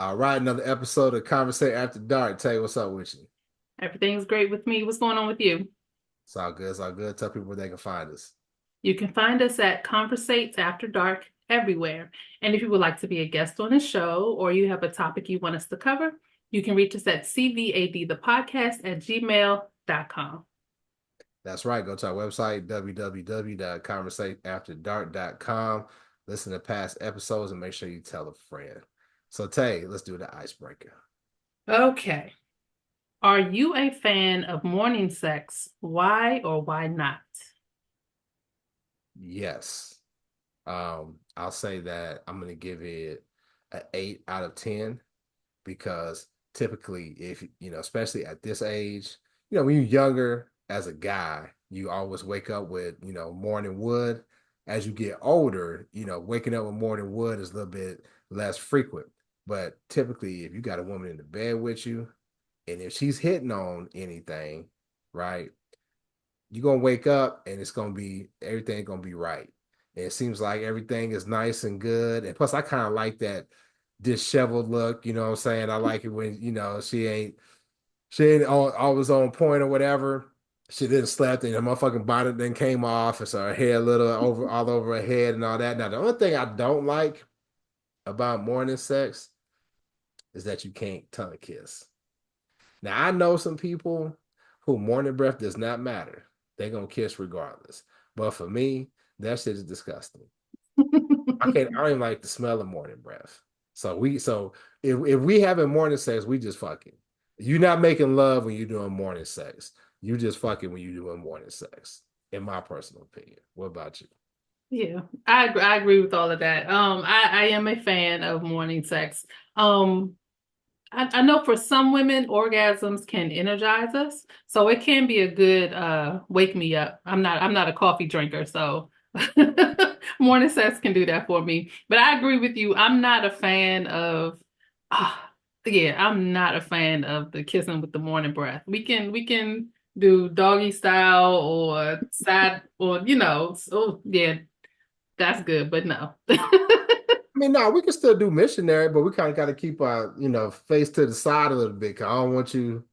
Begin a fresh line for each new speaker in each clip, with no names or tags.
All right, another episode of Conversate After Dark. Tay, what's up with you?
Everything's great with me. What's going on with you?
It's all good. It's all good. Tell people where they can find us.
You can find us at Conversates After Dark everywhere. And if you would like to be a guest on the show or you have a topic you want us to cover, you can reach us at CVAD the podcast at gmail.com.
That's right. Go to our website, www.conversateafterdark.com. Listen to past episodes and make sure you tell a friend. So, Tay, let's do the icebreaker.
Okay. Are you a fan of morning sex? Why or why not?
Yes. I'll say that I'm gonna give it an 8 out of 10 because typically, if especially at this age, when you're younger as a guy, you always wake up with, morning wood. As you get older, waking up with morning wood is a little bit less frequent. But typically, if you got a woman in the bed with you, and if she's hitting on anything, right, you're gonna wake up and it's gonna be everything gonna be right. And it seems like everything is nice and good. And plus, I kind of like that disheveled look, you know what I'm saying? I like it when, she ain't always on point or whatever. She didn't slap and her motherfucking bonnet then came off, and so her hair a little over all over her head and all that. Now, the only thing I don't like about morning sex is that you can't tongue kiss. Now, I know some people who morning breath does not matter. They're gonna kiss regardless. But for me, that shit is disgusting. I don't even like the smell of morning breath. So if we having morning sex, we just fucking. You're not making love when you're doing morning sex. You just fucking when you're doing morning sex, in my personal opinion. What about you?
Yeah, I agree with all of that. I am a fan of morning sex. Um, I know for some women, orgasms can energize us, so it can be a good wake me up. I'm not a coffee drinker, so morning sex can do that for me. But I agree with you. I'm not a fan of yeah, I'm not a fan of the kissing with the morning breath. We can do doggy style or side or so yeah, that's good, but no.
I mean, no, we can still do missionary, but we kind of got to keep our, face to the side a little bit. 'Cause I don't want you,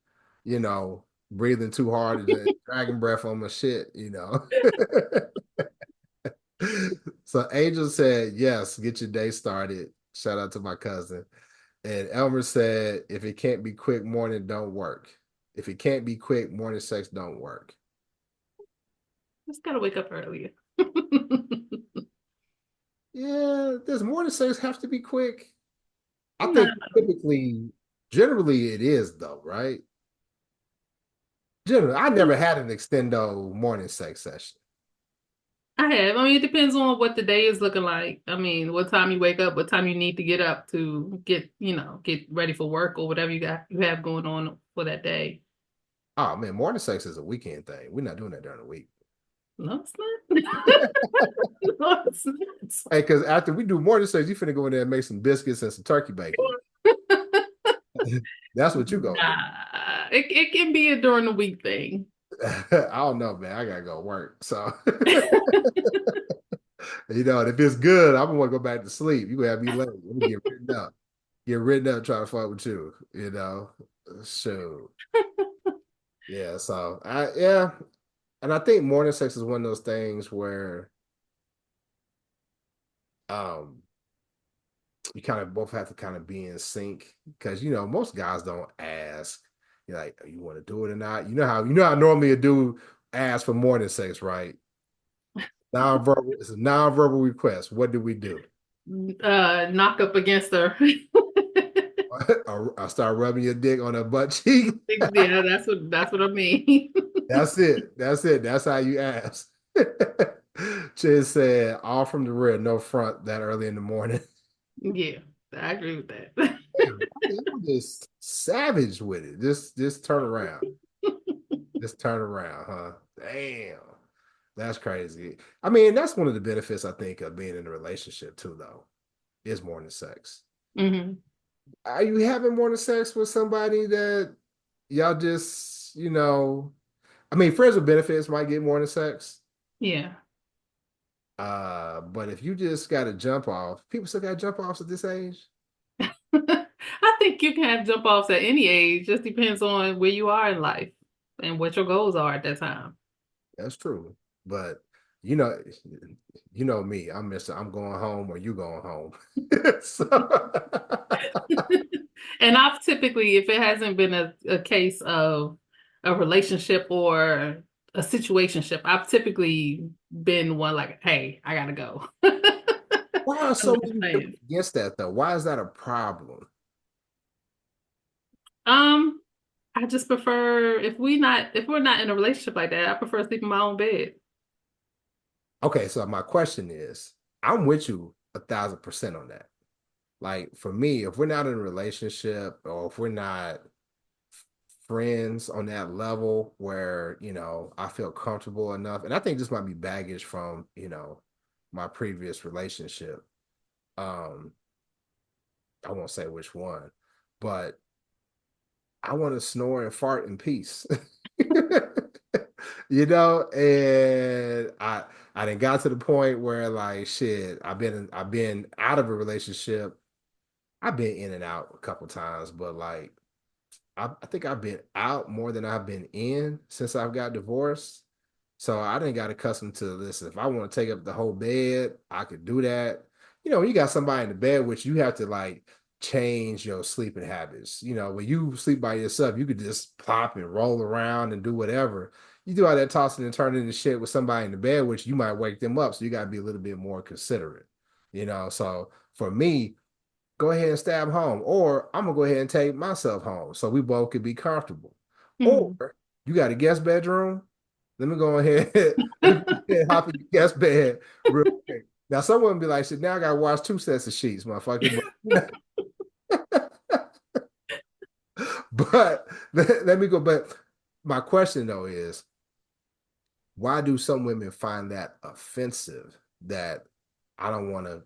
you know, breathing too hard and then dragging breath on my shit. So Angel said, yes, get your day started. Shout out to my cousin. And Elmer said, if it can't be quick, morning don't work. If it can't be quick, morning sex don't work.
Just gotta wake up earlier.
Yeah, does morning sex have to be quick? I
No,
think generally it is though, right? Generally, I never had an extendo morning sex session.
I have. I mean, it depends on what the day is looking like. I mean, what time you wake up, what time you need to get up to get ready for work or whatever you have going on for that day.
Oh man, morning sex is a weekend thing. We're not doing that during the week.
No, it's not. No, it's not.
Hey, because after we do morning sex, you finna go in there and make some biscuits and some turkey bacon. That's what you gonna do.
Nah, it can be a during the week thing.
I don't know, man. I gotta go work. So and if it's good, I'm gonna go back to sleep. You gonna have me late. Let me get written up. Get written up trying to fuck with you. So yeah, so yeah. And I think morning sex is one of those things where um you kind of both have to kind of be in sync because most guys don't ask. You're like, you want to do it or not? You know how normally a dude asks for morning sex, right? Non-verbal, it's a non-verbal request. What do we do?
Knock up against her.
I start rubbing your dick on her butt cheek.
Yeah, that's what I mean.
That's it. That's it. That's how you ask. Chin said, all from the rear, no front that early in the morning.
Yeah, I agree with that.
Damn, you just savage with it. Just turn around. Just turn around, huh? Damn. That's crazy. I mean, that's one of the benefits I think of being in a relationship too, though, is morning sex.
Hmm.
Are you having morning sex with somebody that y'all just, I mean, friends with benefits might get morning sex.
Yeah.
But if you just got to jump off, people still got jump offs at this age.
I think you can have jump offs at any age. Just depends on where you are in life and what your goals are at that time.
That's true. But you know, you know me. I'm Mr. I'm going home or you going home. So
And I've typically, if it hasn't been a case of a relationship or a situationship, I've typically been one like, hey, I gotta go.
why are
I'm
so
just
many people
saying.
against that though? Why is that a problem?
Um, I just prefer if we're not in a relationship like that, I prefer to sleep in my own bed.
Okay, so my question is, I'm with you 1,000% on that. Like for me, if we're not in a relationship or if we're not friends on that level where, I feel comfortable enough, and I think this might be baggage from, my previous relationship. Um, I won't say which one, but I want to snore and fart in peace. And I didn't got to the point where like shit, I've been out of a relationship. I've been in and out a couple times, but like I think I've been out more than I've been in since I've got divorced. So I didn't got accustomed to this. If I want to take up the whole bed, I could do that. When you got somebody in the bed, which you have to like change your sleeping habits. When you sleep by yourself, you could just plop and roll around and do whatever. You do all that tossing and turning and shit with somebody in the bed, which you might wake them up. So you got to be a little bit more considerate. So for me, go ahead and stab home, or I'm gonna go ahead and take myself home so we both could be comfortable. Or
Mhm.
you got a guest bedroom. Let me go ahead. Let me go ahead and hop in your guest bed real quick. Now, someone be like, "Shit, now I gotta wash two sets of sheets, motherfucker." But let me go. But my question though is, why do some women find that offensive? That I don't want to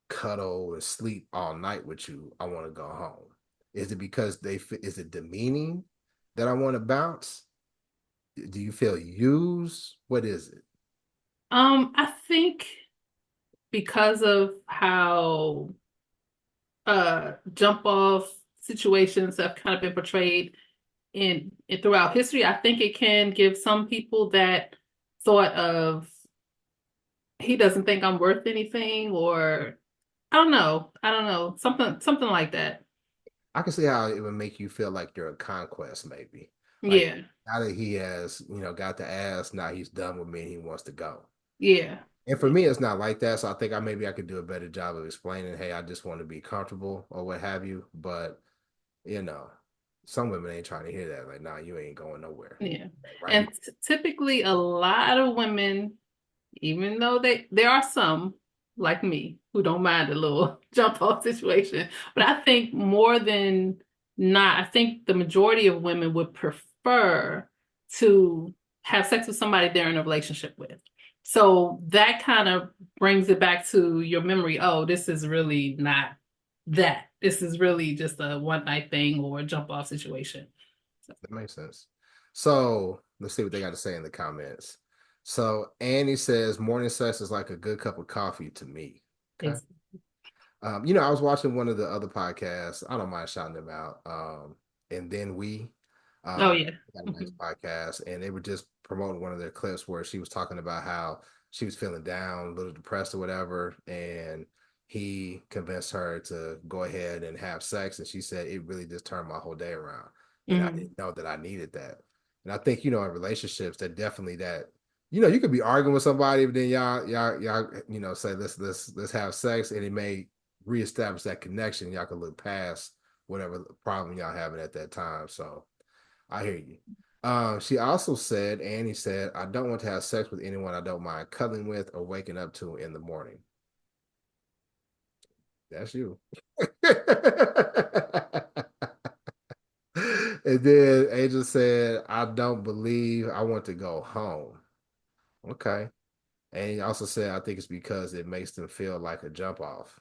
cuddle and sleep all night with you. I want to go home. Is it because is it demeaning that I want to bounce? Do you feel used? What is it?
I think because of how jump off situations have kind of been portrayed in throughout history, I think it can give some people that thought of he doesn't think I'm worth anything, or I don't know, something like that.
I can see how it would make you feel like you're a conquest, maybe. Like
Yeah,
now that he has, got the ass, now he's done with me and he wants to go.
yeah,
And for me, it's not like that. So I think maybe I could do a better job of explaining, hey, I just want to be comfortable or what have you. But you know, some women ain't trying to hear that. Like, nah, you ain't going nowhere.
yeah.
Right.
And typically, a lot of women, even though there are some like me who don't mind a little jump off situation, but I think more than not, I think the majority of women would prefer to have sex with somebody they're in a relationship with. So that kind of brings it back to your memory. Oh, this is really not that. This is really just a one night thing or a jump off situation. So,
That makes sense. So let's see what they got to say in the comments. So Annie says morning sex is like a good cup of coffee to me. Okay.
it's,
I was watching one of the other podcasts. I don't mind shouting them out. And then
oh
um,
yeah.
got a nice podcast, and they were just promoting one of their clips where she was talking about how she was feeling down, a little depressed or whatever, and he convinced her to go ahead and have sex, and she said it really just turned my whole day around, and I
Mhm.
didn't know that I needed that. And I think in relationships that definitely that you could be arguing with somebody, but then y'all, say let's have sex, and it may reestablish that connection. Y'all can look past whatever problem y'all having at that time. So I hear you. She also said, Annie said, I don't want to have sex with anyone I don't mind cuddling with or waking up to in the morning. That's you. And then Angel said, I don't believe I want to go home. Okay. And he also said, I think it's because it makes them feel like a jump off.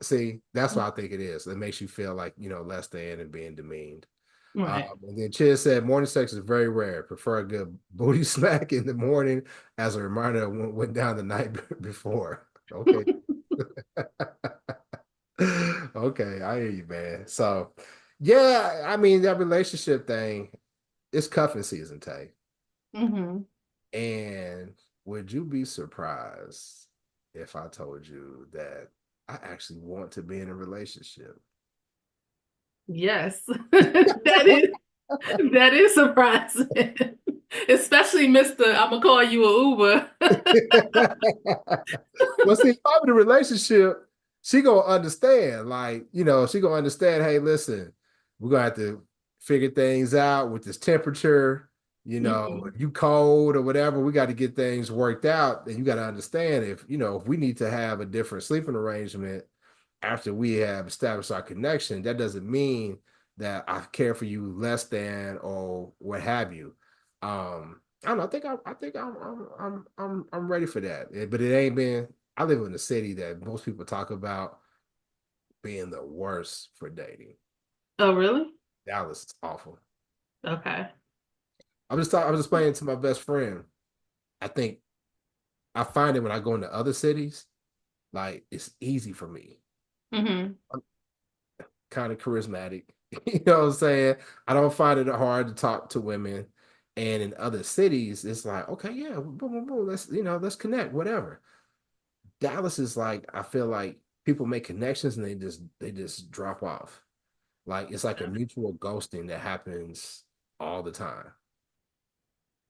See, that's what I think it is. It makes you feel like, less than and being demeaned.
Right.
And then Chiz said, morning sex is very rare. Prefer a good booty smack in the morning as a reminder of what went down the night before. Okay. Okay, I hear you, man. So, yeah, I mean that relationship thing, it's cuffing season, Tay.
Hmm.
And would you be surprised if I told you that I actually want to be in a relationship?
Yes, that is surprising. Especially Mr. I'm gonna call you a Uber.
Well, see, if I'm in a relationship, she gonna understand. Like, she gonna understand, hey, listen, we're gonna have to figure things out with this temperature.
Mhm.
If you cold or whatever, we got to get things worked out. And you got to understand if we need to have a different sleeping arrangement after we have established our connection, that doesn't mean that I care for you less than or what have you. I don't know. I think I'm ready for that. But it ain't been. I live in a city that most people talk about being the worst for dating.
Oh, really?
Dallas is awful.
Okay.
I was explaining to my best friend. I think I find it when I go into other cities, like it's easy for me.
Hmm.
I'm kind of charismatic. You know what I'm saying? I don't find it hard to talk to women. And in other cities, it's like, okay, yeah, boom, boom, boom, let's connect, whatever. Dallas is like, I feel like people make connections and they just drop off. Like it's like a mutual ghosting that happens all the time.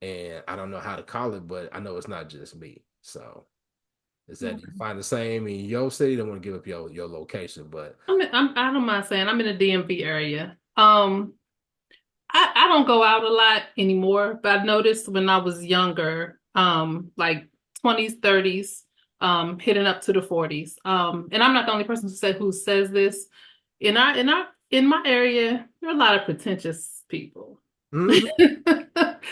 And I don't know how to call it, but I know it's not just me. So is that you
Okay.
find the same in your city? Don't want to give up your location, but
I don't mind saying I'm in the DMV area. I don't go out a lot anymore, but I've noticed when I was younger, like 20s, 30s, hitting up to the 40s. And I'm not the only person who says this. In my area, there are a lot of pretentious people.
mhm,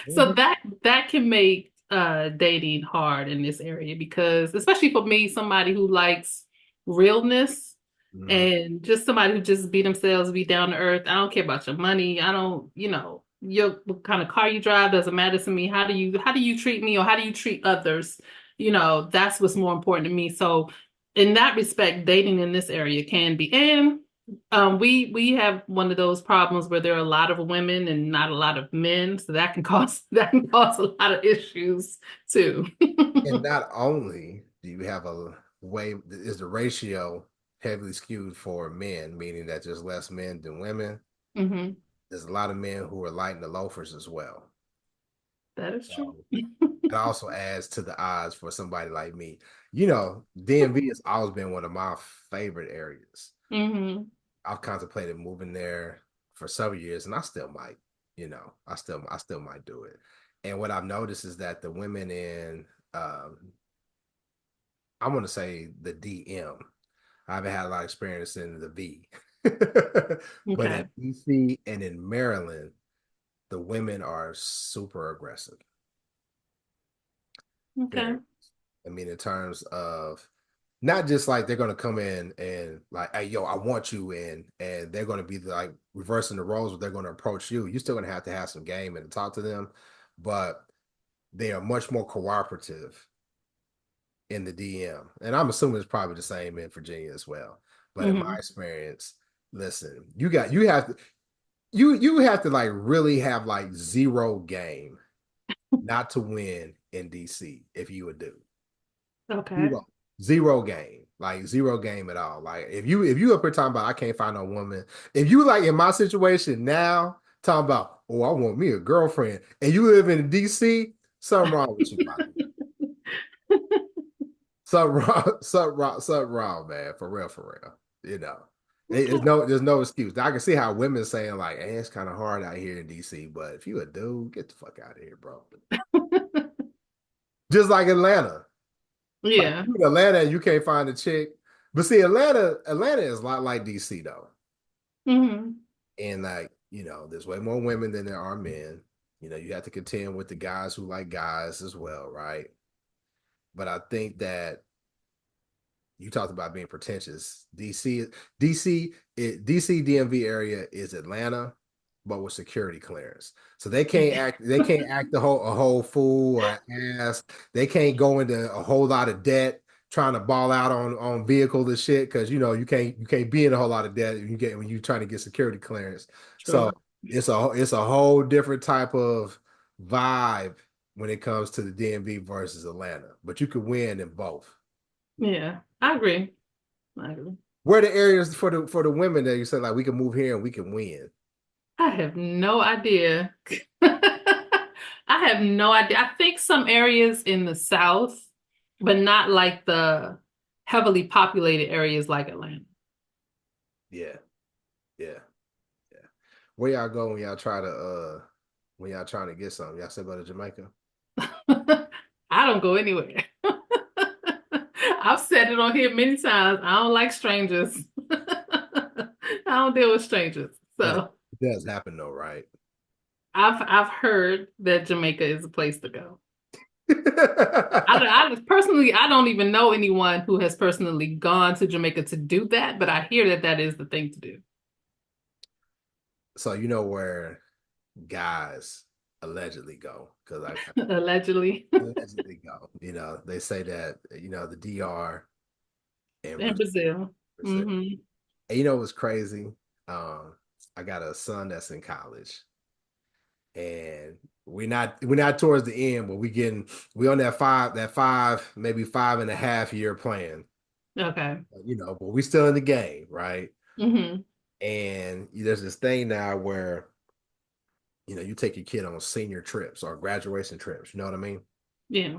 So
mhm,
that can make dating hard in this area because especially for me, somebody who likes realness
mhm.
and just somebody who just be themselves, be down to earth. I don't care about your money. I don't, what kind of car you drive doesn't matter to me. How do you treat me or how do you treat others? That's what's more important to me. So in that respect, dating in this area can be and we have one of those problems where there are a lot of women and not a lot of men, so that can cause a lot of issues too.
And not only do you have is the ratio heavily skewed for men, meaning that there's less men than women.
Hmm.
There's a lot of men who are lighting the loafers as well.
That is true.
So it also adds to the odds for somebody like me. DMV has always been one of my favorite areas.
Hmm.
I've contemplated moving there for several years, and I still might. I still might do it. And what I've noticed is that the women in, I want to say the DM. I haven't had a lot of experience in the V, but
Okay.
in DC and in Maryland, the women are super aggressive.
Okay.
Very. I mean, in terms of not just like they're gonna come in and like, hey, yo, I want you in, and they're gonna be like reversing the roles, but they're gonna approach you. You're still gonna have to have some game and talk to them, but they are much more cooperative in the DM. And I'm assuming it's probably the same in Virginia as well. But in my
Hmm.
experience, listen, you have to like really have like zero game not to win in DC if you would do.
Okay.
Zero. Zero game. Like zero game at all. Like if you up here talking about I can't find no woman, if you like in my situation now, talking about, oh, I want me a girlfriend, and you live in DC, something wrong with you, buddy. Something wrong, something wrong, man. For real, for real. You know.
Okay.
There's no excuse. I can see how women saying like, hey, it's kind of hard out here in DC, but if you a dude, get the fuck out of here, bro. Just like Atlanta. Like
Yeah.
you in Atlanta and you can't find a chick. But see, Atlanta is a lot like DC though.
Hmm.
And like, there's way more women than there are men. You have to contend with the guys who like guys as well, right? But I think that you talked about being pretentious. DC DMV area is Atlanta, but with security clearance. So they can't act a whole fool or an ass. They can't go into a whole lot of debt trying to ball out on vehicles and shit because you can't be in a whole lot of debt when you trying to get security clearance. So
Sure.
it's a whole different type of vibe when it comes to the DMV versus Atlanta. But you could win in both.
Yeah, I agree. I agree.
Where are the areas for the women that you said like we can move here and we can win?
I have no idea. I have no idea. I think some areas in the South, but not like the heavily populated areas like Atlanta.
Yeah, yeah, yeah. Where y'all go when y'all trying to get something? Y'all still go to Jamaica?
I don't go anywhere. I've said it on here many times. I don't like strangers. I don't deal with strangers.
But it
So
does happen though, right?
I've heard that Jamaica is a place to go. I personally, I don't even know anyone who has personally gone to Jamaica to do that, but I hear that that is the thing to do.
So you know where guys allegedly go because I
Allegedly.
allegedly go. They say that the DR and
In Brazil.
Brazil.
Hmm.
And you know what's crazy? Um, I got a son that's in college, and we're not towards the end, but we on that five maybe 5.5 year plan.
Okay.
But we still in the game, right?
Hmm.
And there's this thing now where you take your kid on senior trips or graduation trips. You know what I mean?
Yeah.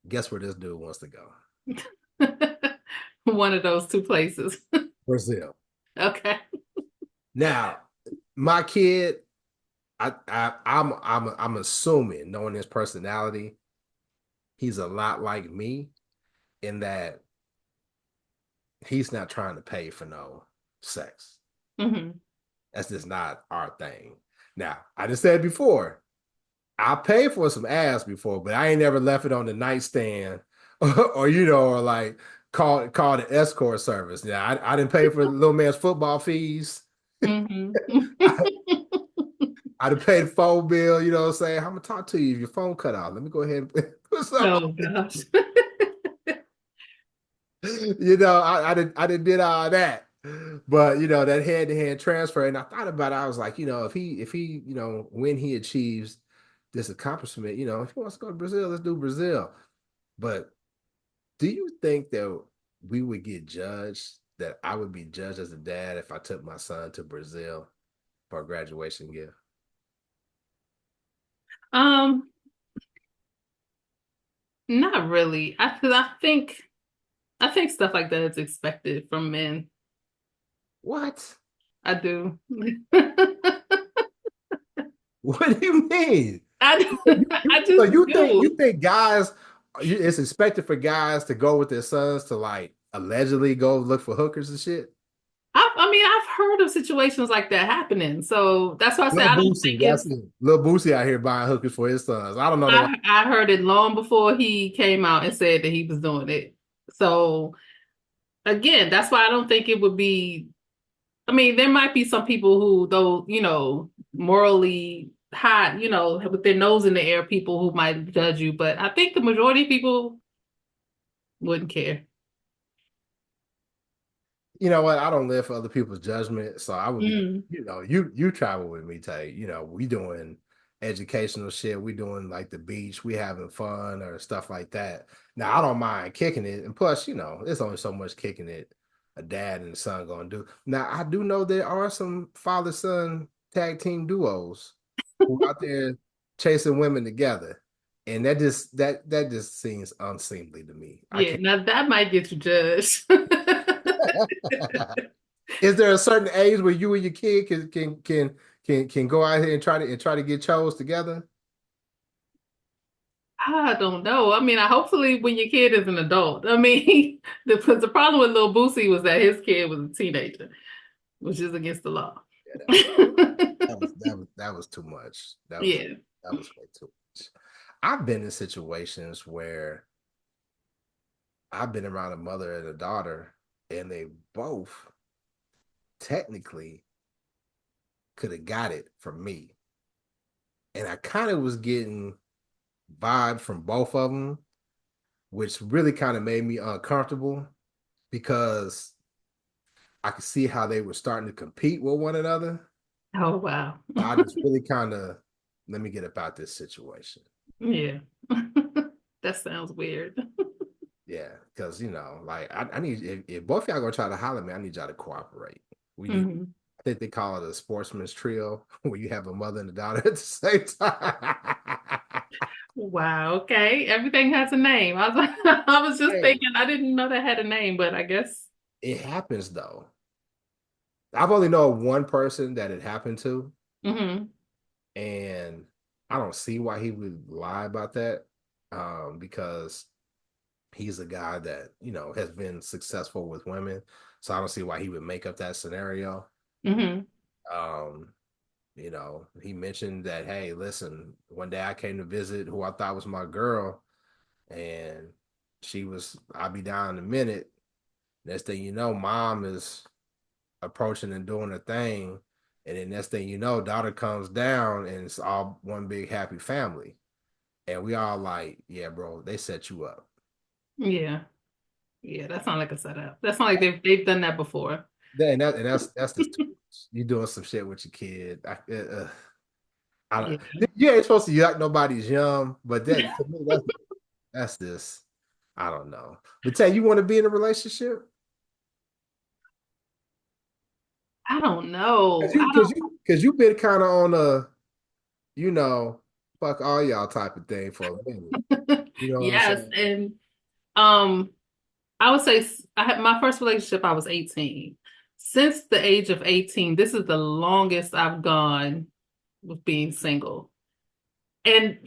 Guess where this dude wants to go?
One of those two places.
Brazil.
Okay.
Now, my kid, I'm assuming, knowing his personality, he's a lot like me in that he's not trying to pay for no sex.
Hmm.
That's just not our thing. Now, I just said before, I paid for some ass before, but I ain't never left it on the nightstand or like call the escort service. Yeah, I didn't pay for the little man's football fees.
Hmm.
I, I'd have paid the phone bill, you know what I'm saying? I'm gonna talk to you if your phone cut out. Let me go ahead and put something
Oh gosh.
I didn't did all that. But that hand-to-hand transfer, and I thought about it, I was like, if he, when he achieves this accomplishment, if he wants to go to Brazil, let's do Brazil. But do you think that we would get judged, that I would be judged as a dad if I took my son to Brazil for a graduation gift?
Um, Not really. Because I think stuff like that is expected from men.
What?
I do.
What do you mean?
I I
So
just
you think
do.
you think guys it's expected for guys to go with their sons to like allegedly go look for hookers and shit?
I mean, I've heard of situations like that happening. So that's why I say
Lil
I don't
Boosie,
think
that's
it's.
it. Lil Boosie out here buying hookers for his sons. I don't know no.
I heard it long before he came out and said that he was doing it. So again, that's why I don't think it would be. I mean, there might be some people who, though, morally high, with their nose in the air, people who might judge you. But I think the majority of people wouldn't care.
You know what? I don't live for other people's judgment, so I would be,
Mm,
you travel with me, Tay. We doing educational shit. We doing like the beach. We having fun or stuff like that. Now I don't mind kicking it, and plus, there's only so much kicking it a dad and a son gonna do. Now I do know there are some father son tag team duos who out there chasing women together, and that just seems unseemly to me. I
yeah,
can't.
now that might get you judged.
Is there a certain age where you and your kid can go out here and try to get chose together?
I don't know. I mean, hopefully when your kid is an adult. I mean, the problem with Lil Boosie was that his kid was a teenager, which is against the law.
Yeah, that was too much. That was
Yeah.
that was way too much. I've been in situations where I've been around a mother and a daughter, and they both technically could have got it from me. And I kind of was getting vibe from both of them, which really kind of made me uncomfortable because I could see how they were starting to compete with one another.
Oh, wow.
I just really kind of let me get about this situation.
Yeah. That sounds weird.
Yeah, because like I need if both y'all gonna try to holler at me, I need y'all to cooperate. We need.
Mhm.
I think they call it a sportsman's trio, where you have a mother and a daughter at the same time.
Wow. Okay. Everything has a name. I was just
Hey,
thinking, I didn't know that had a name, but I guess.
it happens though. I've only known one person that it happened to,
Hmm.
and I don't see why he would lie about that. Because he's a guy that has been successful with women, so I don't see why he would make up that scenario.
Hmm.
Um, he mentioned that, hey, listen, one day I came to visit who I thought was my girl, and I'll be down in a minute. Next thing you know, mom is approaching and doing a thing. And then next thing you know, daughter comes down and it's all one big happy family. And we all like, yeah, bro, they set you up.
Yeah. Yeah. That sounds like a setup. That sounds like they've done that before.
And that's just too much. You doing some shit with your kid. I don't.
Yeah.
You ain't supposed to yuck nobody's yum, but that to me, that's this. I don't know. But Tay, you want to be in a relationship?
I don't know.
Because you've been kind of on a, you know, fuck all y'all type of thing for a minute. You know what I'm
Yes.
saying?
And um, I would say I had my first relationship, I was 18. Since the age of 18, this is the longest I've gone with being single. And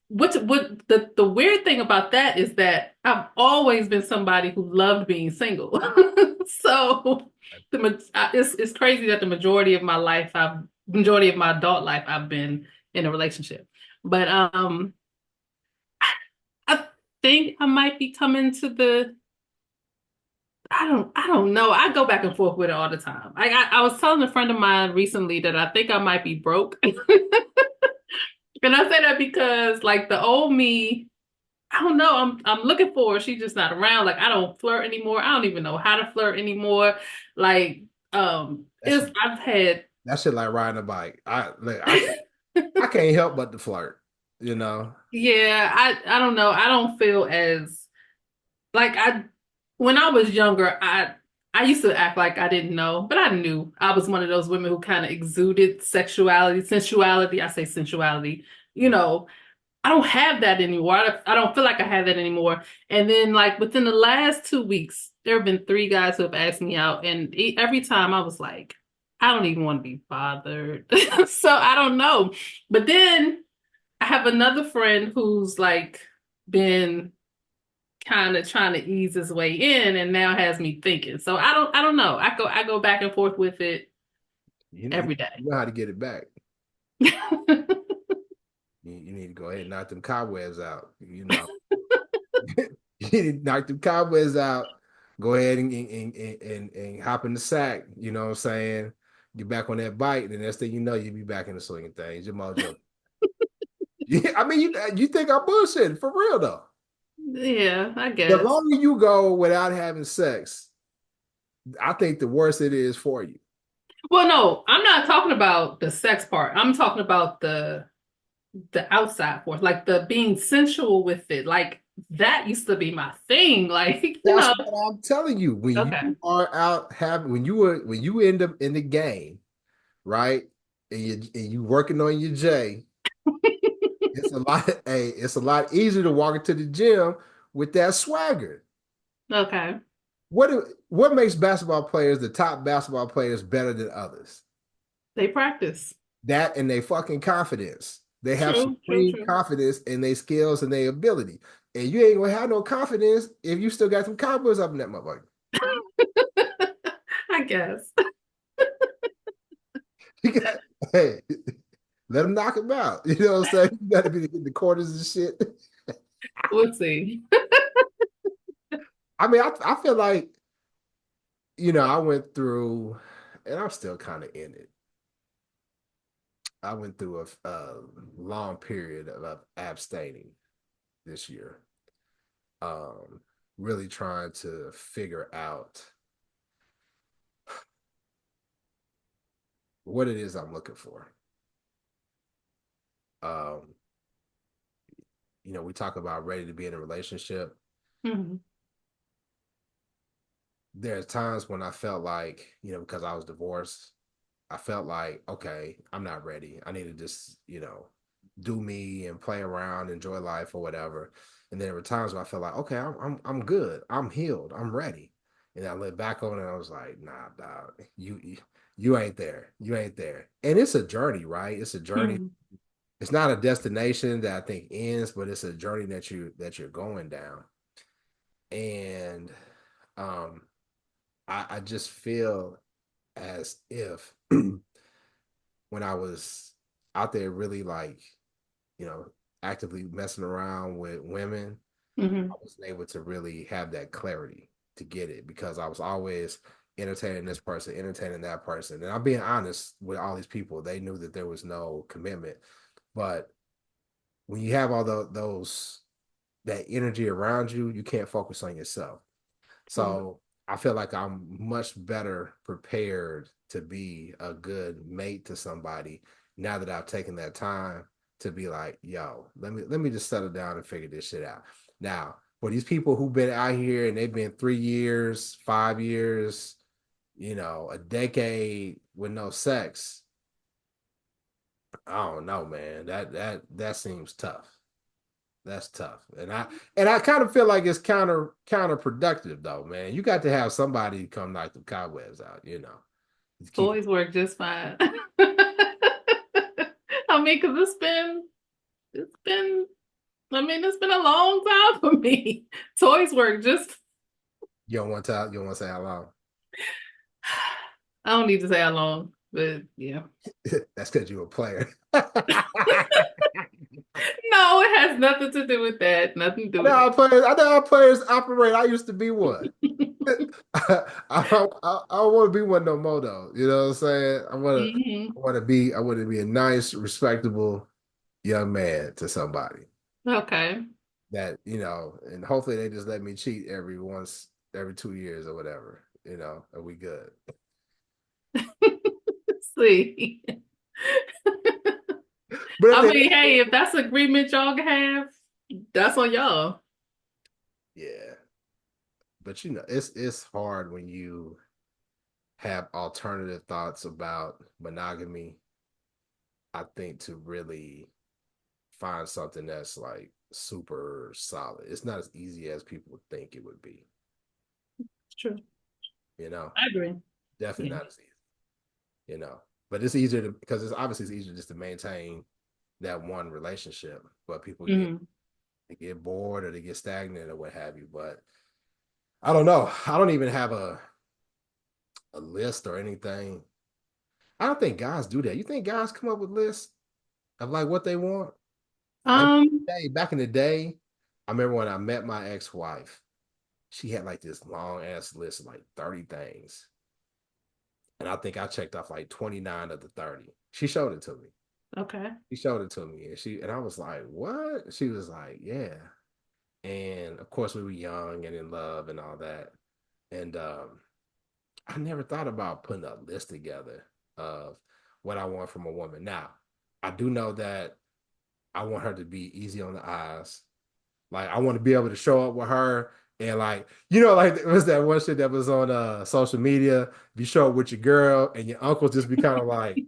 what the weird thing about that is that I've always been somebody who loved being single. So it's crazy that the majority of my adult life I've been in a relationship. But I think I might be coming to the I don't know. I go back and forth with it all the time. I was telling a friend of mine recently that I think I might be broke. And I say that because like the old me, I don't know, I'm looking for her. She's just not around. Like I don't flirt anymore. I don't even know how to flirt anymore. Like
That
it's
shit,
I've had
that shit like riding a bike. I can't help but to flirt. You know,
yeah, I don't know. I don't feel as like I when I was younger, I used to act like I didn't know, but I knew. I was one of those women who kind of exuded sexuality, sensuality. I say sensuality. You know, I don't have that anymore. I don't feel like I have that anymore. And then like within the last 2 weeks, there have been three guys who have asked me out, and every time I was like, I don't even want to be bothered. So I don't know. But then I have another friend who's like been kind of trying to ease his way in and now has me thinking. So I don't know. I go back and forth with it
you
every day.
know how to get it back. You need to go ahead and knock them cobwebs out. You need to knock them cobwebs out. Go ahead and hop in the sack. You know what I'm saying? Get back on that bike, and the next thing you know, you'll be back in the swing of things. Your mojo. Yeah, I mean, you think I'm bullshitting for real though.
Yeah, I
The
guess.
longer you go without having sex, I think the worse it is for you.
Well, no, I'm not talking about the sex part. I'm talking about the outside force, like the being sensual with it. Like that used to be my thing. Like,
That's what I'm telling you. When
okay.
you are out having when you end up in the game, right? And you working on your J, it's a lot, hey, it's a lot easier to walk into the gym with that swagger.
Okay.
What makes basketball players, the top basketball players, better than others?
They practice.
That and they fucking confidence. They have
True, true,
supreme
true.
confidence in their skills and their ability. And you ain't gonna have no confidence if you still got some cobwebs up in that motherfucker.
I guess.
You got, hey, let them knock them out. You know what I'm saying? You got to be in the corners and shit.
We'll see.
I mean, I feel like, I went through, and I'm still kind of in it. I went through a long period of abstaining this year. um, really trying to figure out what it is I'm looking for. Um, we talk about ready to be in a relationship.
Hmm.
There's times when I felt like, because I was divorced, I felt like, okay, I'm not ready. I need to just, do me and play around, enjoy life or whatever. And then there were times where I felt like, okay, I'm good. I'm healed. I'm ready. And I looked back on it and I was like, nah, dog, you ain't there. You ain't there. And it's a journey, right? It's a journey.
Hmm.
It's not a destination that I think ends, but it's a journey that you're going down. And um, I just feel as if when I was out there really like, you know, actively messing around with women, I
Hmm.
wasn't able to really have that clarity to get it because I was always entertaining this person, entertaining that person. And I'm being honest with all these people, they knew that there was no commitment. But when you have all those that energy around you, you can't focus on yourself.
True.
So I feel like I'm much better prepared to be a good mate to somebody now that I've taken that time to be like, yo, let me just settle down and figure this shit out. Now, for these people who've been out here and they've been 3 years, 5 years, a decade with no sex, I don't know, man. That seems tough. That's tough. And I kind of feel like it's counterproductive though, man. You got to have somebody come knock the cobwebs out. To keep
Toys work just fine. I mean, because it's been, I mean, it's been a long time for me. Toys work just,
you don't want to say how long.
I don't need to say how long, but yeah.
That's because you're a player.
No, it has nothing to do with that. Nothing to do with
I know how players operate. I used to be one.
that.
I don't want to be one no more though. You know what I'm saying?
Hmm.
I want to be a nice, respectable young man to somebody.
Okay.
That and hopefully they just let me cheat every 2 years or whatever, and we good.
See.
But at
I
the
mean, hey, if that's agreement y'all can have, that's on y'all.
yeah, but it's hard when you have alternative thoughts about monogamy. I think to really find something that's like super solid. It's not as easy as people think it would be.
It's true.
You know,
I agree.
definitely
Yeah.
not as easy. You know, but it's easier to because it's easier just to maintain that one relationship, but people get
Hmm.
they get bored or they get stagnant or what have you. But I don't know. I don't even have a list or anything. I don't think guys do that. You think guys come up with lists of like what they want? Like
Um,
back in the day, I remember when I met my ex-wife, she had like this long ass list of like 30 things. And I think I checked off like 29 of the 30. She showed it to me.
okay.
She showed it to me. And I was like, what? She was like, yeah. And of course we were young and in love and all that. And I never thought about putting a list together of what I want from a woman. Now, I do know that I want her to be easy on the eyes. Like I want to be able to show up with her and like, like it was that one shit that was on social media. If you show up with your girl and your uncle just be kind of like,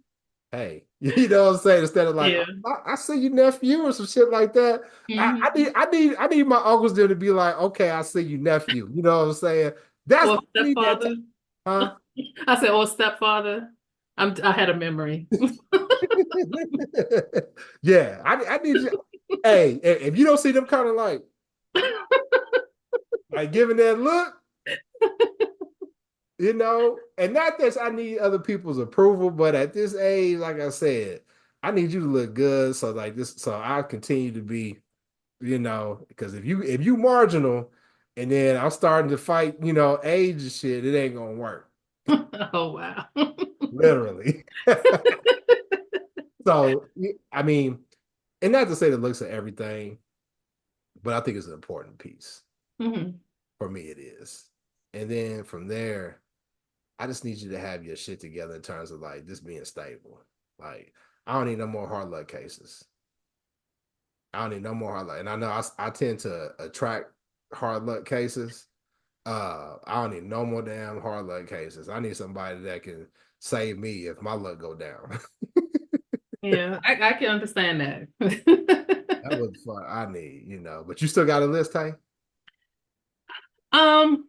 hey, you know what I'm saying? Instead of like,
Yeah.
I see you nephew or some shit like that. I
Hmm.
need I need I need my uncles there to be like, okay, I see you nephew. You know what I'm saying?
Or
I need that,
stepfather.
huh?
I said, or stepfather. I had a memory.
Yeah, I need you. Hey, if you don't see them kind of like giving that look, and not that I need other people's approval, but at this age, like I said, I need you to look good. So like this, so I continue to be, because if you marginal, and then I'm starting to fight, age and shit, it ain't gonna work,
Oh wow.
literally. So I mean, and not to say the looks of everything, but I think it's an important piece.
Hmm.
For me, it is. And then from there, I just need you to have your shit together in terms of like just being stable. Like, I don't need no more hard luck cases. I don't need no more hard luck. And I know I tend to attract hard luck cases. I don't need no more damn hard luck cases. I need somebody that can save me if my luck go down.
Yeah, I can understand that.
That was fun. I need, you know. But you still got a list, Tay?
Um,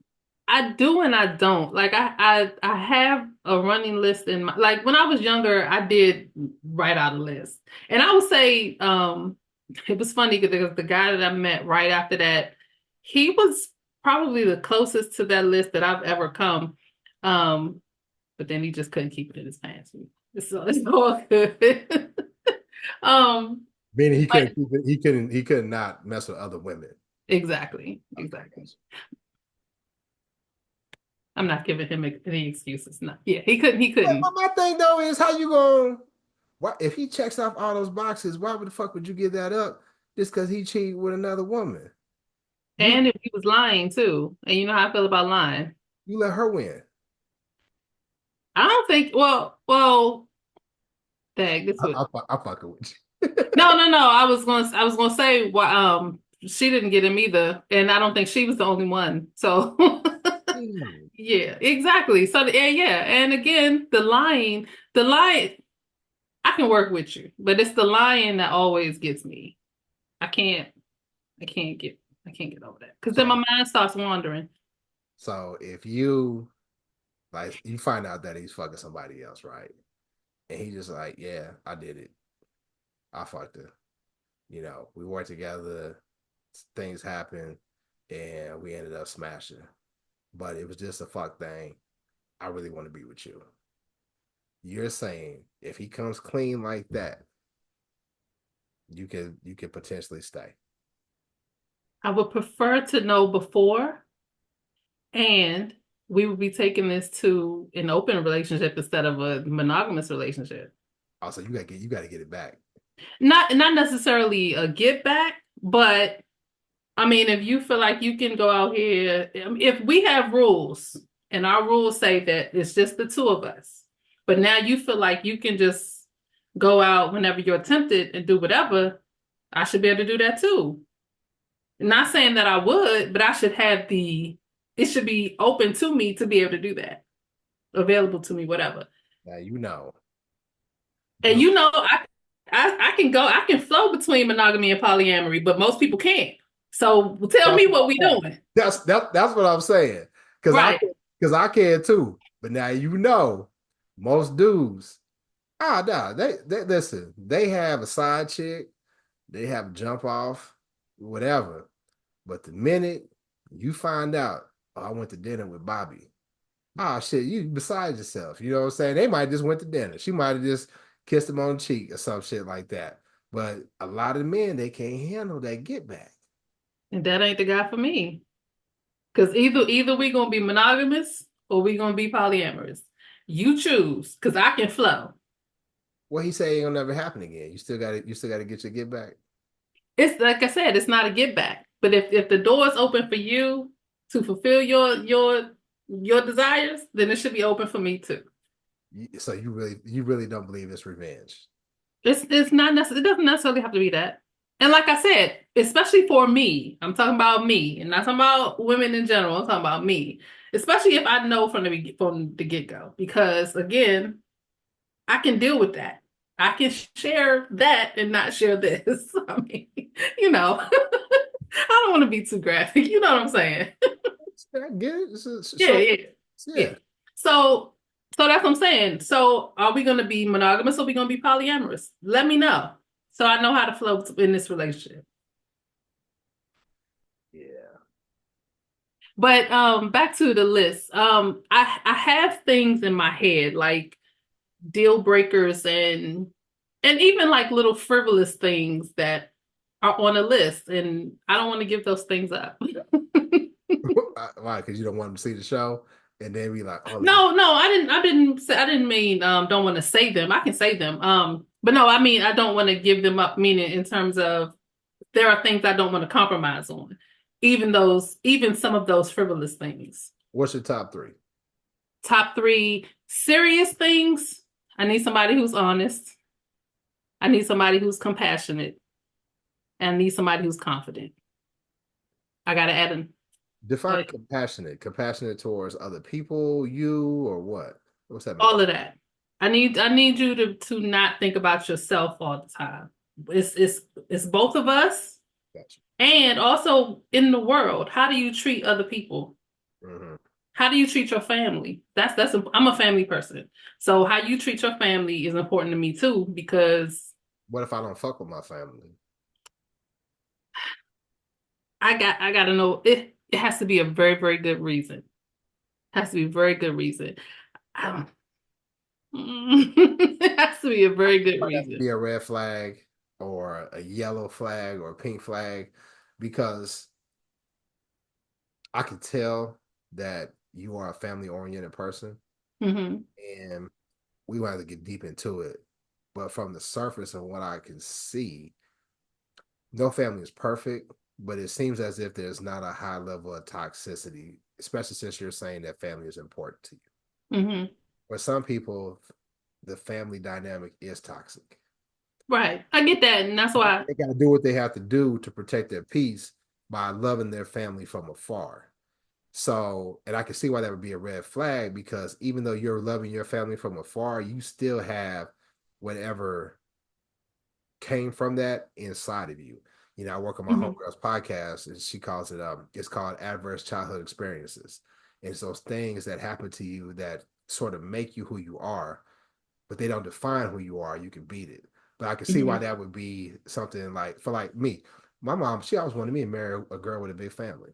I do and I don't. Like I have a running list in my like when I was younger, I did write out a list. And I would say it was funny because the guy that I met right after that, he was probably the closest to that list that I've ever come. Um, but then he just couldn't keep it in his pants. So it's all good. Um,
Meaning he couldn't
but
keep it, he could not mess with other women.
exactly,
Okay,
exactly.
gotcha.
I'm not giving him any excuses. No, yeah, he
But
couldn't.
my thing though is how you going why if he checks off all those boxes, why would the fuck would you give that up just because he cheated with another woman? You
And if he was lying too, and you know how I feel about lying.
you let her win.
I don't think, dang, this would,
I fucking with
no. I was gonna say, well, she didn't get him either, and I don't think she was the only one. So,
you.
yeah, exactly. So, yeah, and again, the lying, I can work with you, but it's the lying that always gets me. I can't, I can't get, I can't get over that because then my
So
mind starts wandering.
so if you like you find out that he's fucking somebody else, right? And he just like, yeah, I did it. I fucked her. You know, we worked together, things happened, and we ended up smashing. But it was just a fuck thing. I really want to be with you. You're saying if he comes clean like that, you could potentially stay.
I would prefer to know before. And we would be taking this to an open relationship instead of a monogamous relationship.
Also, you gotta get it back.
Not necessarily a get back, but I mean, if you feel like you can go out here, if we have rules and our rules say that it's just the two of us, but now you feel like you can just go out whenever you're tempted and do whatever, I should be able to do that too. Not saying that I would, but I should have it should be open to me to be able to do that, available to me, whatever.
Now you know.
And
Good.
you know, I can flow between monogamy and polyamory, but most people can't. So tell
That's
me
what
what we
I'm saying.
doing.
That's what I'm saying. Cause I
Right.
cause I can too. But now you know, most dudes, no, they listen, they have a side chick, they have a jump off, whatever. But the minute you find out, oh, I went to dinner with Bobby. Oh shit, you beside yourself. You know what I'm saying? They might just went to dinner. She might have just kissed him on the cheek or some shit like that. But a lot of men, they can't handle that get back.
And that ain't the guy for me. Because either we gonna be monogamous or we gonna be polyamorous. You choose, because I can flow.
What he say ain't gonna never happen again. You still gotta get your get back.
It's like I said, it's not a get back. But if the door is open for you to fulfill your desires, then it should be open for me too.
So you really don't believe it's revenge.
It's not necessarily, it doesn't necessarily have to be that. And like I said, especially for me, I'm talking about me, and not talking about women in general. I'm talking about me, especially if I know from the get go, because again, I can deal with that. I can share that and not share this. I mean, you know, I don't want to be too graphic. You know what I'm saying?
I get it.
Yeah,
So
yeah, yeah.
yeah,
So, so that's what I'm saying. So, are we going to be monogamous or are we going to be polyamorous? Let me know, so I know how to flow in this relationship.
yeah.
But back to the list. I have things in my head like deal breakers and even like little frivolous things that are on a list, and I don't want to give those things up.
Why? Because you don't want them to see the show, and then be like, oh, let me.
No, I didn't mean don't want to say them. I can say them. But no, I mean I don't want to give them up, meaning in terms of there are things I don't want to compromise on. even some of those frivolous things.
What's your top three?
Top three serious things. I need somebody who's honest. I need somebody who's compassionate. And I need somebody who's confident. I gotta add in
Define
like
compassionate. Compassionate towards other people, you, or what? What's that mean?
all of that. I need you to not think about yourself all the time. It's both of us
Gotcha.
and also in the world. How do you treat other people?
Hmm.
How do you treat your family? I'm a family person. So how you treat your family is important to me too, because
What if I don't fuck with my family?
I gotta know it has to be a very, very good reason. It has to be a very good reason. I don't it has to be a very good
Might have to
reason.
be a red flag or a yellow flag or a pink flag because I could tell that you are a family oriented person
Hmm.
and we will have to get deep into it. But from the surface of what I can see, no family is perfect, but it seems as if there's not a high level of toxicity, especially since you're saying that family is important to you.
Hmm.
For some people, the family dynamic is toxic.
Right. I get that. And that's why,
They got to do what they have to do to protect their peace by loving their family from afar. So, and I can see why that would be a red flag because even though you're loving your family from afar, you still have whatever came from that inside of you. I work on my
mhm,
homegirl's podcast and she calls it it's called adverse childhood experiences. And it's those things that happen to you that sort of make you who you are, but they don't define who you are. You can beat it. But I can see why
mhm,
that would be something like for like me. My mom, she always wanted me to marry a girl with a big family.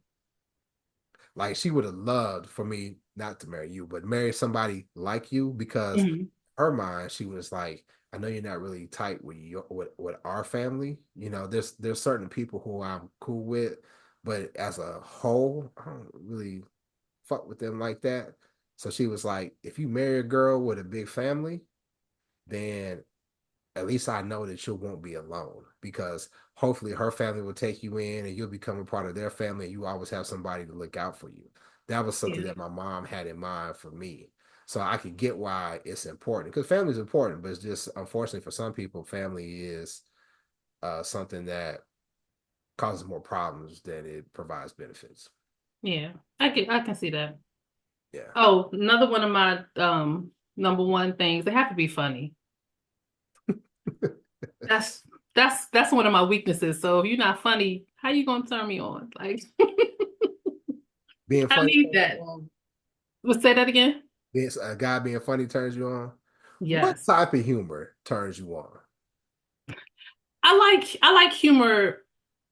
Like she would have loved for me not to marry you, but marry somebody like you because
mhm,
her mind, she was like, I know you're not really tight with with our family. There's certain people who I'm cool with, but as a whole, I don't really fuck with them like that. So she was like, if you marry a girl with a big family, then at least I know that you won't be alone because hopefully her family will take you in and you'll become a part of their family and you always have somebody to look out for you. That was something
yeah,
that my mom had in mind for me. So I could get why it's important because family is important, but it's just unfortunately for some people, family is something that causes more problems than it provides benefits.
yeah. I can see that.
Yeah.
Oh, another one of my number one things, they have to be funny. That's that's one of my weaknesses. So if you're not funny, how you gonna turn me on? Like
Being
I
funny
need
turns you
that.
on.
Let's say that again.
A guy being funny turns you on. What
Yes.
type of humor turns you on?
I like humor.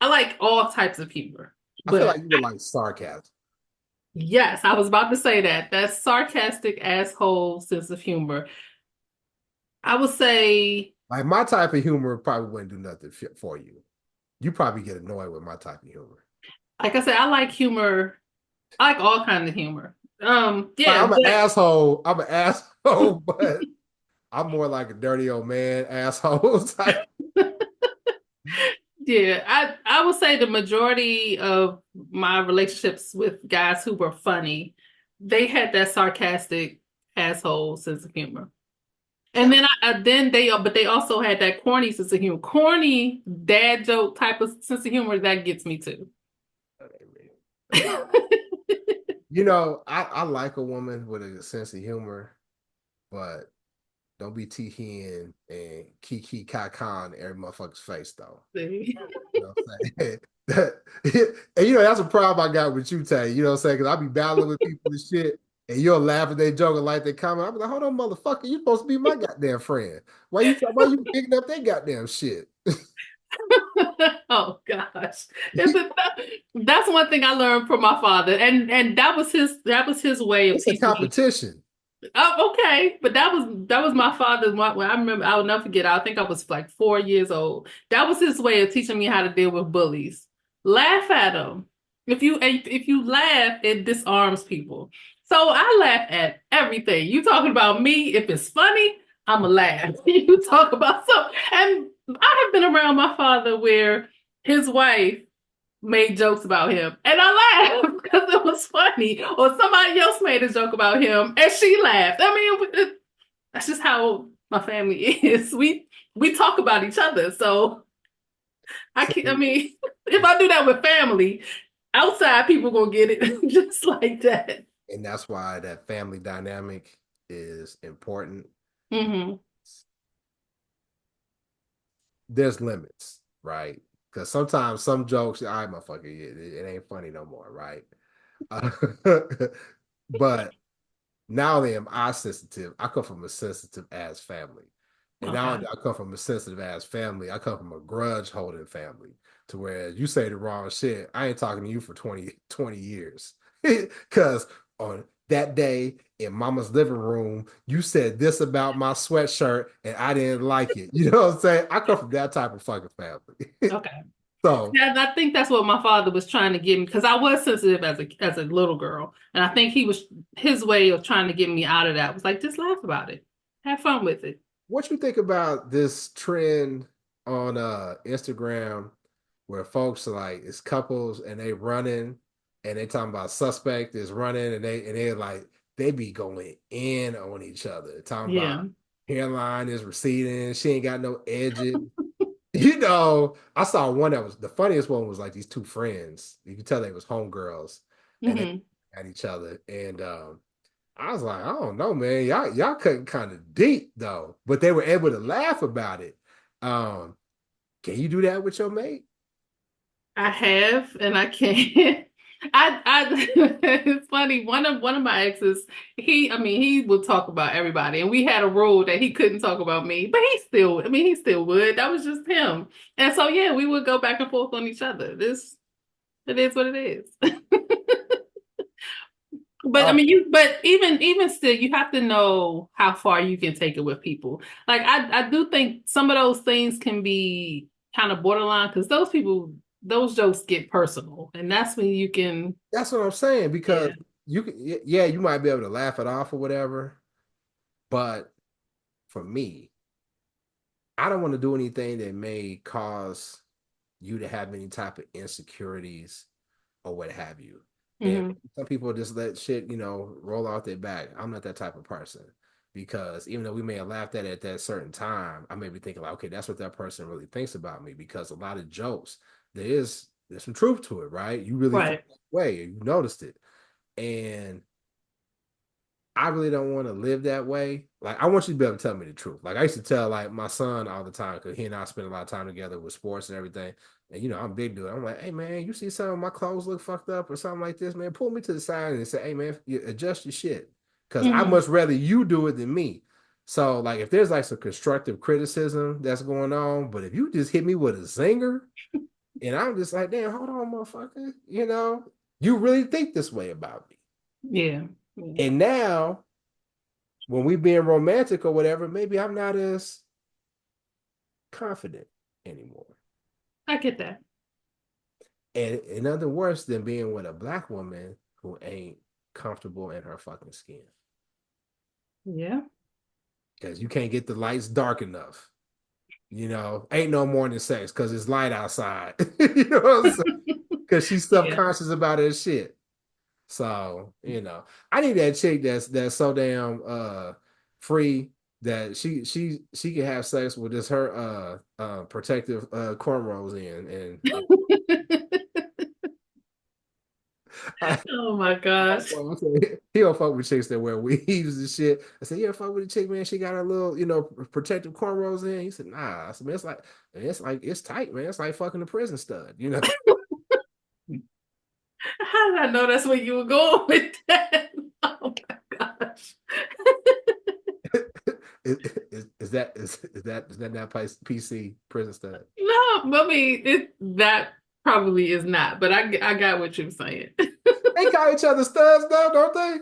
I like all types of humor.
I feel
But
like you would like sarcasm.
yes, I was about to say that. That sarcastic asshole sense of humor. I would say,
Like my type of humor probably wouldn't do nothing for you. You probably get annoyed with my type of humor.
like I said, I like humor. I like all kinds of humor.
Like
Yeah,
I'm an
but
asshole. I'm an asshole, but I'm more like a dirty old man asshole type.
yeah, I would say the majority of my relationships with guys who were funny, they had that sarcastic asshole sense of humor. And
Yeah.
then but they also had that corny sense of humor, corny dad joke type of sense of humor that gets me too.
I like a woman with a sense of humor, but don't be T and Kiki Kakan every motherfucker's face though.
See?
You know what I'm saying? And that's a problem I got with you, Tay. You know what I'm saying? Because I be battling with people and shit, and you'll laugh at they joking like they comment. I'll be like, hold on, motherfucker, you supposed to be my goddamn friend. Why you picking up that goddamn shit?
Oh gosh. That's one thing I learned from my father. And that was his way of
It's a
teaching me.
competition.
Oh, okay. But that was my father's when I remember I will never forget. I think I was like 4 years old. That was his way of teaching me how to deal with bullies. Laugh at them. If you laugh, it disarms people. So I laugh at everything. You talking about me, if it's funny, I'ma laugh. You talk about something. And I have been around my father where his wife made jokes about him, and I laughed because it was funny. Or somebody else made a joke about him, and she laughed. I mean, that's just how my family is. We talk about each other, so I
So,
can't. I mean, if I do that with family, outside people gonna get it just like that.
and that's why that family dynamic is important.
Hmm.
There's limits, right? Because sometimes some jokes, all right, motherfucker, it ain't funny no more, right? Uh, but not only am I sensitive, I come from a sensitive ass family. And now
Okay.
I come from a sensitive ass family. I come from a grudge holding family to where you say the wrong shit. I ain't talking to you for 20 years. Because on that day in mama's living room, you said this about my sweatshirt and I didn't like it. You know what I'm saying? I come from that type of fucking family.
Okay.
So
Yeah, and I think that's what my father was trying to get me because I was sensitive as a little girl, and I think he was his way of trying to get me out of that was like just laugh about it, have fun with it.
what you think about this trend on Instagram where folks are like it's couples and they running and they talking about suspect is running and they like they be going in on each other talking about
Yeah.
hairline is receding, she ain't got no edges. You know, I saw one that was the funniest one was like these two friends. You can tell they was homegirls and they
Hmm.
at each other. And I was like, I don't know, man. Y'all cutting kind of deep though, but they were able to laugh about it. Um, can you do that with your mate?
I have, and I can't. It's funny. One of my exes, I mean, he would talk about everybody, and we had a rule that he couldn't talk about me, but he still would. That was just him, and so yeah, we would go back and forth on each other. It is what it is. But I
Oh,
mean, but even still, you have to know how far you can take it with people. Like I do think some of those things can be kind of borderline because those jokes get personal, and that's when you can,
that's what I'm saying because
yeah.
you can, yeah, you might be able to laugh it off or whatever, but for me, I don't want to do anything that may cause you to have any type of insecurities or what have you. And
Hmm.
some people just let shit, roll off their back. I'm not that type of person because even though we may have laughed at it at that certain time, I may be thinking like, okay, that's what that person really thinks about me because a lot of jokes, there's some truth to it, right? You really feel
Right.
that way, you noticed it. And I really don't want to live that way. Like, I want you to be able to tell me the truth. Like, I used to tell like my son all the time because he and I spend a lot of time together with sports and everything. And I'm big dude. I'm like, hey man, you see some of my clothes look fucked up or something like this, man. Pull me to the side and say, hey man, you adjust your shit. Because I
Hmm.
much rather you do it than me. So, like, if there's like some constructive criticism that's going on, but if you just hit me with a zinger, and I'm just like, damn, hold on, motherfucker, you really think this way about me.
Yeah. Yeah.
And now when we being romantic or whatever, maybe I'm not as confident anymore.
I get that.
And nothing worse than being with a black woman who ain't comfortable in her fucking skin.
Yeah.
Because you can't get the lights dark enough. Ain't no morning sex because it's light outside. You know what I'm saying? Because she's
Yeah.
self-conscious about her shit. So, I need that chick that's so damn free that she can have sex with just her protective cornrows in. And I,
Oh my gosh.
he don't fuck with chicks that wear weaves and shit. I said, yeah, fuck with a chick, man. She got her little, protective cornrows in. He said, nah. I said, man, it's tight, man. It's like fucking a prison stud.
How did I know that's where you were going with that? Oh my gosh.
Is that not PC prison stud?
No, I mean that probably is not, but I got what you're saying.
They call each other studs though, don't they?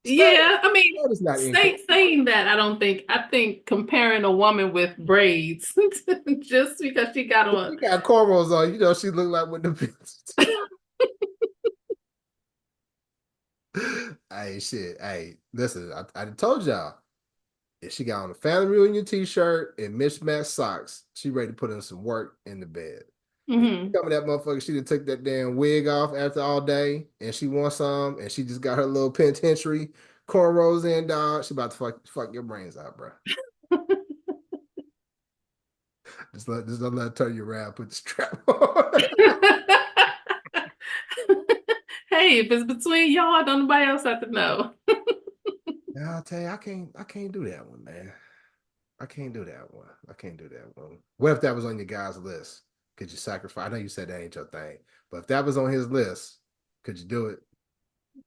Stud,
Yeah, I mean,
stud is not incorrect.
saying that, I think comparing a woman with braids just because she got
If
on.
she got cornrows on, she look like with the Hey, shit. Hey, listen, I told y'all. If she got on a family reunion t-shirt and mismatched socks, she ready to put in some work in the bed. If she
Hmm.
come that motherfucker, she done took that damn wig off after all day and she wants some and she just got her little penitentiary cornrows in, dog. She about to fuck your brains out, bro. Just don't let her turn you around, put the strap on.
Hey, if it's between y'all, don't nobody else have to know.
Yeah, I'll tell you, I can't do that one, man. I can't do that one. I can't do that one. What if that was on your guy's list? Could you sacrifice? I know you said that ain't your thing, but if that was on his list, could you do it?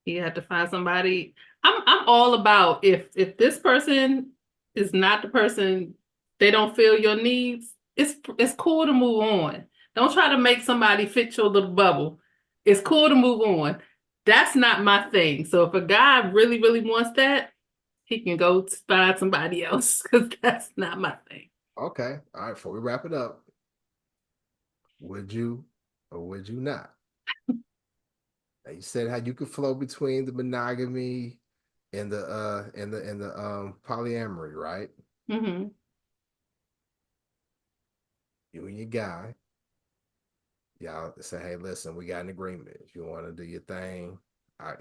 You have to find somebody. I'm all about if this person is not the person, they don't feel your needs, it's cool to move on. Don't try to make somebody fit your little bubble. It's cool to move on. That's not my thing. So if a guy really, really wants that, he can go find somebody else because that's not my thing.
Okay. All right. Before we wrap it up, would you or would you not? Now, you said how you could flow between the monogamy and the polyamory, right?
Hmm.
You and your guy, y'all say, hey, listen, we got an agreement. If you want to do your thing,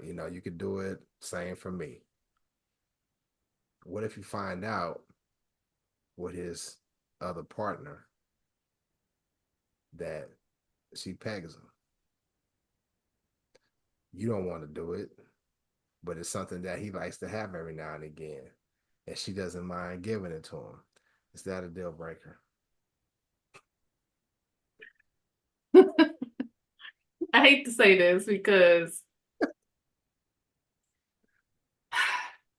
you could do it. Same for me. What if you find out with his other partner that she pegs him? You don't want to do it, but it's something that he likes to have every now and again, and she doesn't mind giving it to him. Is that a deal breaker?
I hate to say this because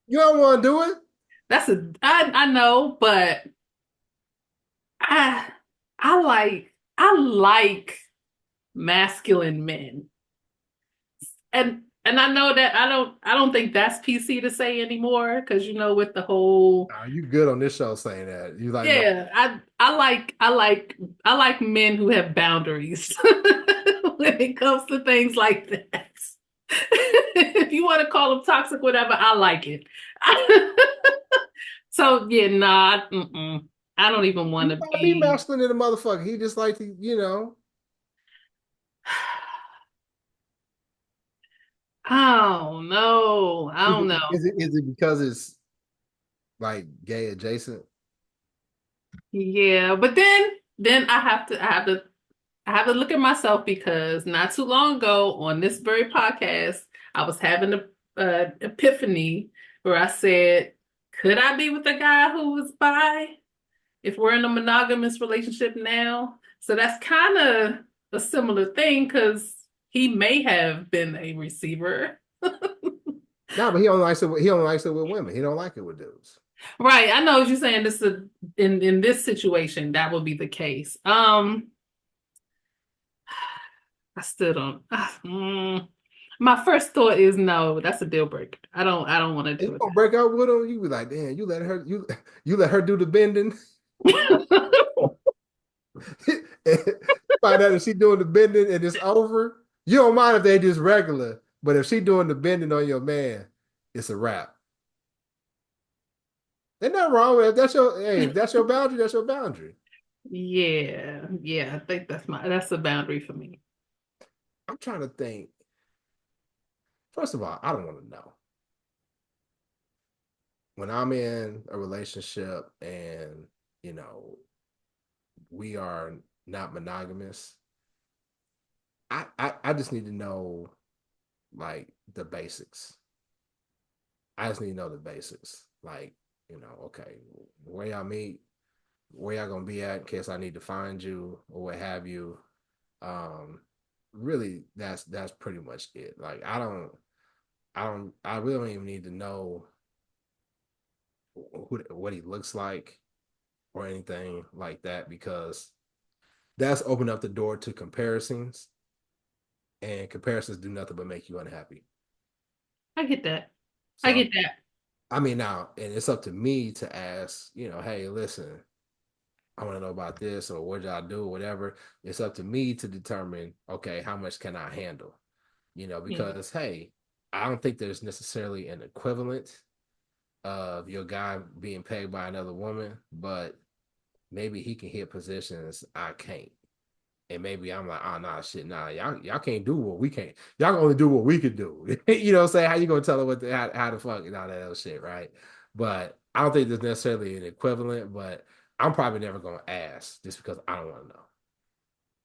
You don't want to do it?
I know, but I I like masculine men. And I know that I don't think that's PC to say anymore because with the whole
Are you good on this show saying that? You like no?
yeah, I like men who have boundaries when it comes to things like that. If you want to call them toxic, whatever, I like it. So yeah, nah, I don't even want
You
to
might be
be.
masculine in a motherfucker. He just like to.
I don't know. I
Is
don't
it
know.
is it because it's like gay adjacent?
Yeah, but then I have to look at myself because not too long ago on this very podcast, I was having a epiphany where I said, could I be with a guy who was bi if we're in a monogamous relationship now? So that's kind of a similar thing because he may have been a receiver.
No, but he only likes it with women. He don't like it with dudes.
Right. I know what you're saying. In this situation, that would be the case. I still don't. My first thought is no. That's a deal breaker. I don't want to
And
do
you gonna break up with him? You be like, damn, you let her do the bending.
it.
Find out if she doing the bending and it's over. You don't mind if they just regular, but if she doing the bending on your man, it's a wrap. Ain't nothing wrong with it. If that's your boundary, that's your boundary.
Yeah, yeah. I think that's a boundary for me.
I'm trying to think. First of all, I don't want to know. When I'm in a relationship and, you know, we are not monogamous, I just need to know like the basics. I just need to know the basics. Like, okay, where y'all meet, where y'all gonna be at in case I need to find you or what have you. Um, really, that's pretty much it. Like, I really don't even need to know what he looks like or anything like that because that's opened up the door to comparisons, and comparisons do nothing but make you unhappy.
I get that. I
So,
get that.
I mean, now, and it's up to me to ask, hey, listen, I want to know about this or what y'all do, whatever. It's up to me to determine, okay, how much can I handle?
Yeah.
Because hey, I don't think there's necessarily an equivalent. of your guy being pegged by another woman, but maybe he can hit positions I can't. And maybe I'm like, oh nah, shit, nah, y'all can't do what we can't. Y'all can only do what we can do. You know what I'm saying? How you gonna tell her how to fuck and all that other shit, right? But I don't think there's necessarily an equivalent, but I'm probably never gonna ask just because I don't want to know.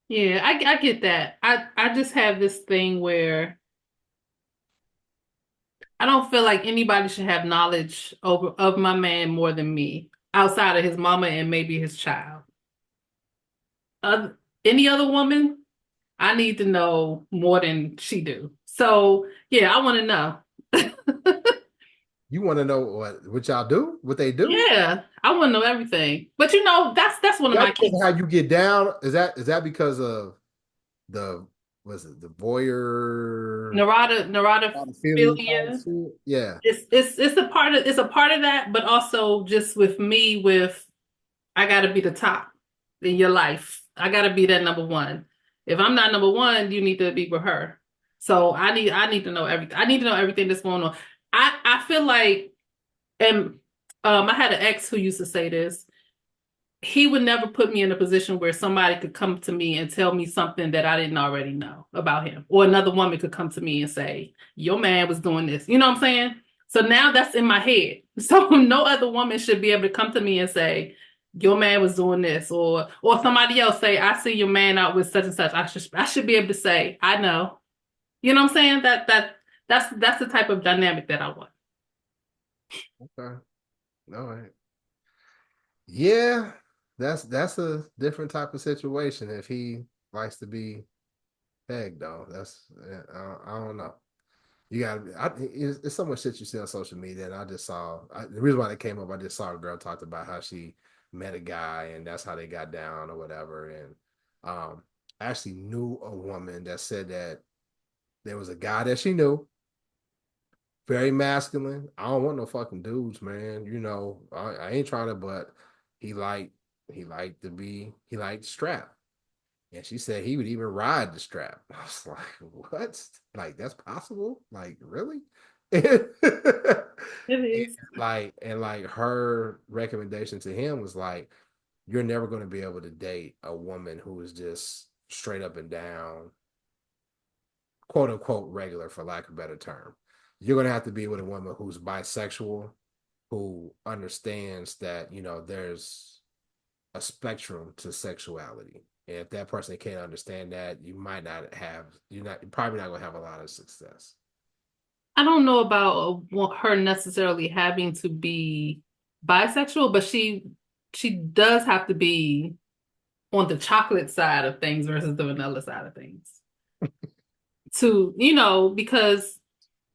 Yeah, I get that. I just have this thing where I don't feel like anybody should have knowledge over of my man more than me, outside of his mama and maybe his child. Uh, any other woman, I need to know more than she do. So yeah, I want to know.
You want to know what y'all do, what they do?
Yeah, I want to know everything. But that's one
Is
of
that
my
because of
kinks.
how you get down? Is that because of the was it the voyeur feeling type
Neurophilia.
shit? Yeah.
It's a part of that, but also just with me with I gotta be the top in your life. I gotta be that number one. If I'm not number one, you need to be with her. So I need to know everything. I need to know everything that's going on. I feel like and I had an ex who used to say this. He would never put me in a position where somebody could come to me and tell me something that I didn't already know about him. Or another woman could come to me and say, your man was doing this. You know what I'm saying? So now that's in my head. So no other woman should be able to come to me and say, your man was doing this, or somebody else say, I see your man out with such and such. I should be able to say, I know. You know what I'm saying? That's the type of dynamic that I want.
Okay. All right. Yeah, that's a different type of situation. If he likes to be pegged, though, I don't know. You got it's so much shit you see on social media, and the reason why they came up. I just saw a girl talked about how she met a guy, and that's how they got down or whatever. And I actually knew a woman that said that there was a guy that she knew, very masculine. I don't want no fucking dudes, man. You know, I ain't trying to, but he liked he liked strap. And she said he would even ride the strap. I was like, what? Like, that's possible? Like, really? and
It is.
like her recommendation to him was like, you're never going to be able to date a woman who is just straight up and down, quote unquote, regular, for lack of a better term. You're going to have to be with a woman who's bisexual, who understands that, there's a spectrum to sexuality. And if that person can't understand that, you're probably not gonna have a lot of success.
I don't know about her necessarily having to be bisexual, but she does have to be on the chocolate side of things versus the vanilla side of things. Because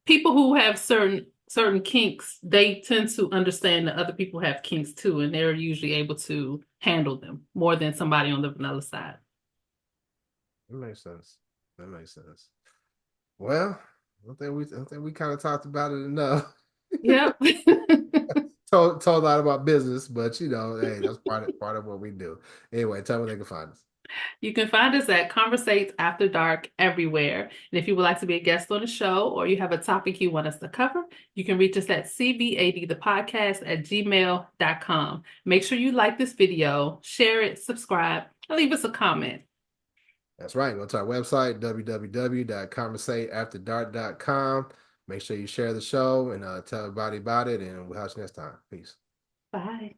people who have certain kinks, they tend to understand that other people have kinks too, and they're usually able to handle them more than somebody on the vanilla side.
That makes sense. That makes sense. Well, I think we kind of talked about it enough.
Yep.
told a lot about business, but hey, that's part of what we do. Anyway, tell me where they can find us.
You can find us at Conversates After Dark everywhere. And if you would like to be a guest on the show or you have a topic you want us to cover, you can reach us at CVAD the podcast at gmail.com. Make sure you like this video, share it, subscribe, and leave us a comment.
That's right. Go to our website, www.conversateafterdark.com. Make sure you share the show and tell everybody about it, and we'll have you next time. Peace.
Bye.